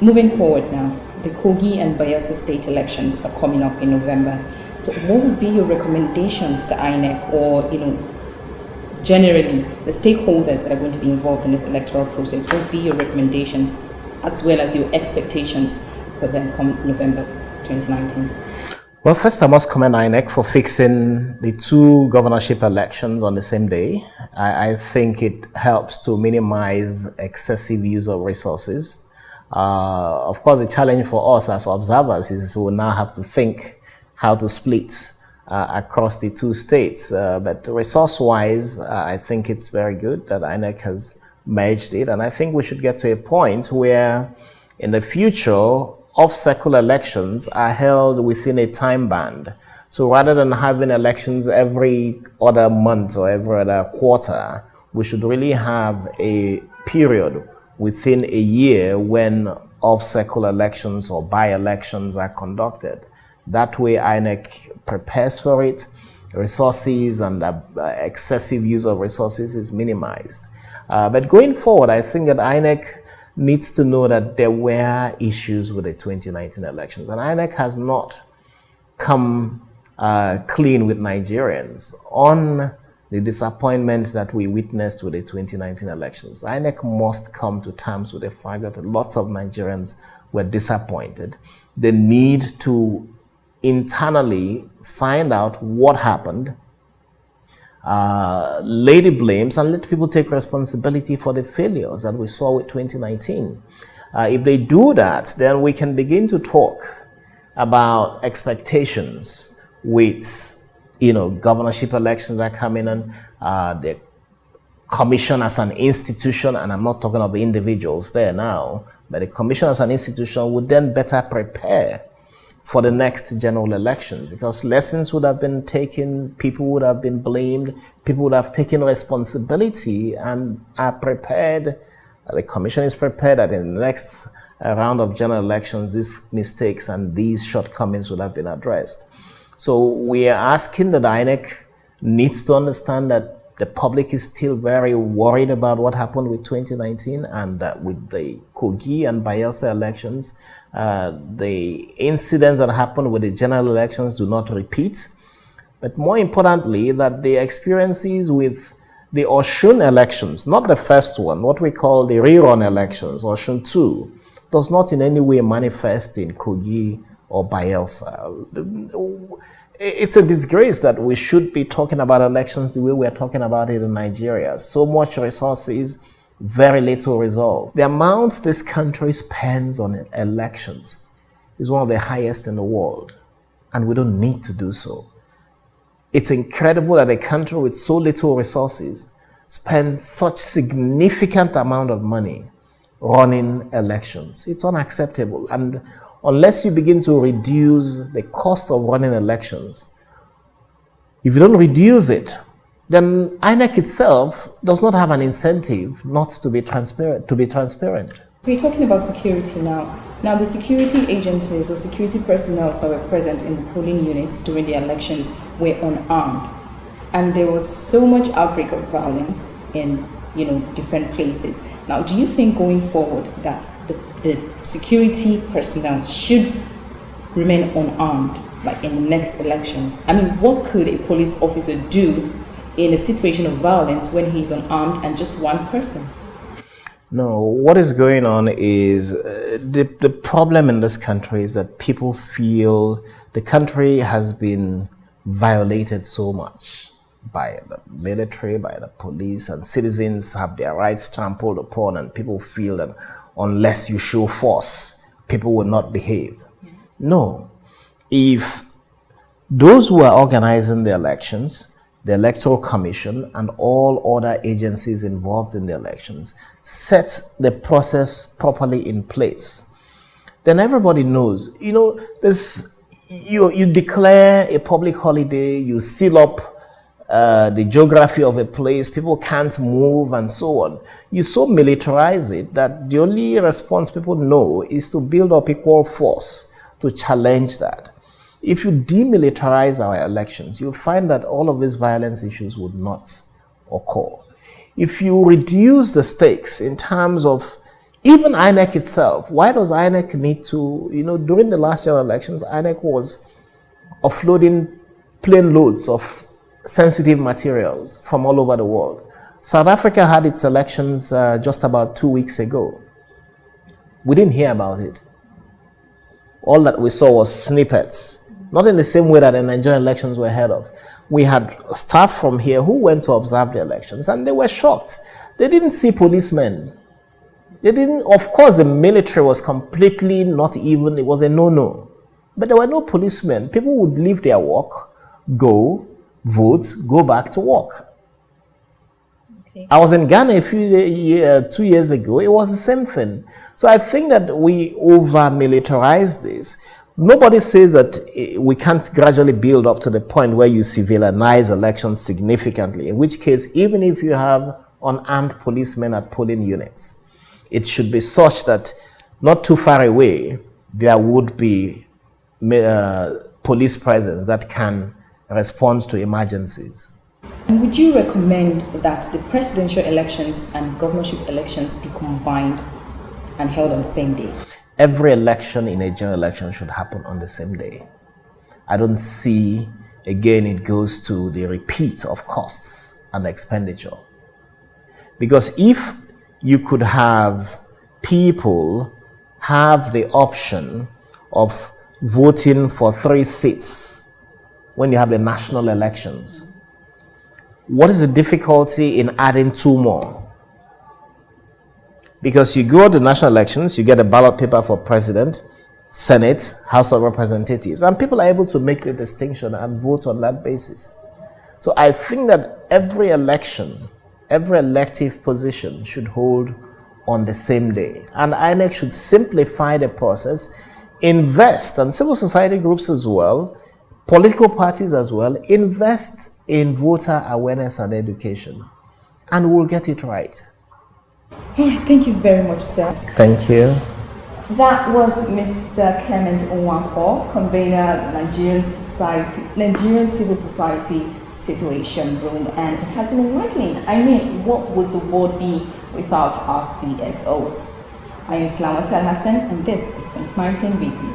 moving forward now, the Kogi and Bayelsa state elections are coming up in November. So what would be your recommendations to INEC or, generally the stakeholders that are going to be involved in this electoral process? What would be your recommendations as well as your expectations for them come November 2019? Well, first I must commend INEC for fixing the two governorship elections on the same day. I think it helps to minimize excessive use of resources. Of course, the challenge for us as observers is we'll now have to think how to split across the two states. But resource-wise, I think it's very good that INEC has merged it. And I think we should get to a point where in the future, off-cycle elections are held within a time band. So rather than having elections every other month or every other quarter, we should really have a period within a year when off-cycle elections or by-elections are conducted. That way INEC prepares for it, resources and excessive use of resources is minimized. But going forward, I think that INEC needs to know that there were issues with the 2019 elections, and INEC has not come clean with Nigerians on the disappointment that we witnessed with the 2019 elections. INEC must come to terms with the fact that lots of Nigerians were disappointed. They need to internally find out what happened, lay the blames, and let people take responsibility for the failures that we saw with 2019. If they do that, then we can begin to talk about expectations with governorship elections that come in, and the commission as an institution, and I'm not talking of the individuals there now, but the commission as an institution would then better prepare for the next general election, because lessons would have been taken, people would have been blamed, people would have taken responsibility and are prepared. The commission is prepared that in the next round of general elections, these mistakes and these shortcomings would have been addressed. So we are asking that INEC needs to understand that the public is still very worried about what happened with 2019, and that with the Kogi and Bayelsa elections, the incidents that happened with the general elections do not repeat. But more importantly, that the experiences with the Osun elections, not the first one, what we call the rerun elections, Osun 2, does not in any way manifest in Kogi or Bayelsa. It's a disgrace that we should be talking about elections the way we're talking about it in Nigeria. So much resources, very little result. The amount this country spends on elections is one of the highest in the world, and we don't need to do so. It's incredible that a country with so little resources spends such significant amount of money running elections. It's unacceptable. And unless you begin to reduce the cost of running elections, if you don't reduce it, then INEC itself does not have an incentive not to be transparent. We're talking about security now. Now, the security agencies or security personnel that were present in the polling units during the elections were unarmed, and there was so much outbreak of violence in different places. Now, do you think going forward that the security personnel should remain unarmed, like in the next elections? I mean, what could a police officer do in a situation of violence when he's unarmed and just one person? No, what is going on is the problem in this country is that people feel the country has been violated so much by the military, by the police, and citizens have their rights trampled upon, and people feel that unless you show force, people will not behave. No. If those who are organizing the elections, the Electoral Commission, and all other agencies involved in the elections set the process properly in place, then everybody knows, you declare a public holiday, you seal up the geography of a place, people can't move and so on. You so militarize it that the only response people know is to build up equal force to challenge that. If you demilitarize our elections, you'll find that all of these violence issues would not occur. If you reduce the stakes in terms of Even INEC itself, why does INEC need to, during the last year elections, INEC was offloading plane loads of sensitive materials from all over the world. South Africa had its elections just about 2 weeks ago. We didn't hear about it. All that we saw was snippets, not in the same way that the Nigerian elections were heard of. We had staff from here who went to observe the elections, and they were shocked. They didn't see policemen. They didn't, of course, the military was completely not even, it was a no-no. But there were no policemen. People would leave their work, go, vote, go back to work. Okay. I was in Ghana 2 years ago. It was the same thing. So I think that we over-militarize this. Nobody says that we can't gradually build up to the point where you civilianize elections significantly, in which case, even if you have unarmed policemen at polling units, it should be such that not too far away, there would be police presence that can respond to emergencies. Would you recommend that the presidential elections and governorship elections be combined and held on the same day? Every election in a general election should happen on the same day. I don't see, again, it goes to the repeat of costs and expenditure. Because if you could have people have the option of voting for 3 seats when you have the national elections, what is the difficulty in adding 2 more? Because you go to the national elections, you get a ballot paper for president, Senate, House of Representatives, and people are able to make the distinction and vote on that basis. So I think that every election, every elective position should hold on the same day. And INEC should simplify the process, invest, and civil society groups as well, political parties as well, invest in voter awareness and education, and we'll get it right. All right, thank you very much, sir. Thank you. That was Mr. Clement Nwakwor, Convener, Nigerian Civil Society Situation Room, and it has been enlightening. I mean, what would the world be without our CSOs? I am Clement Nwakwor, and this is 2019 Weekly.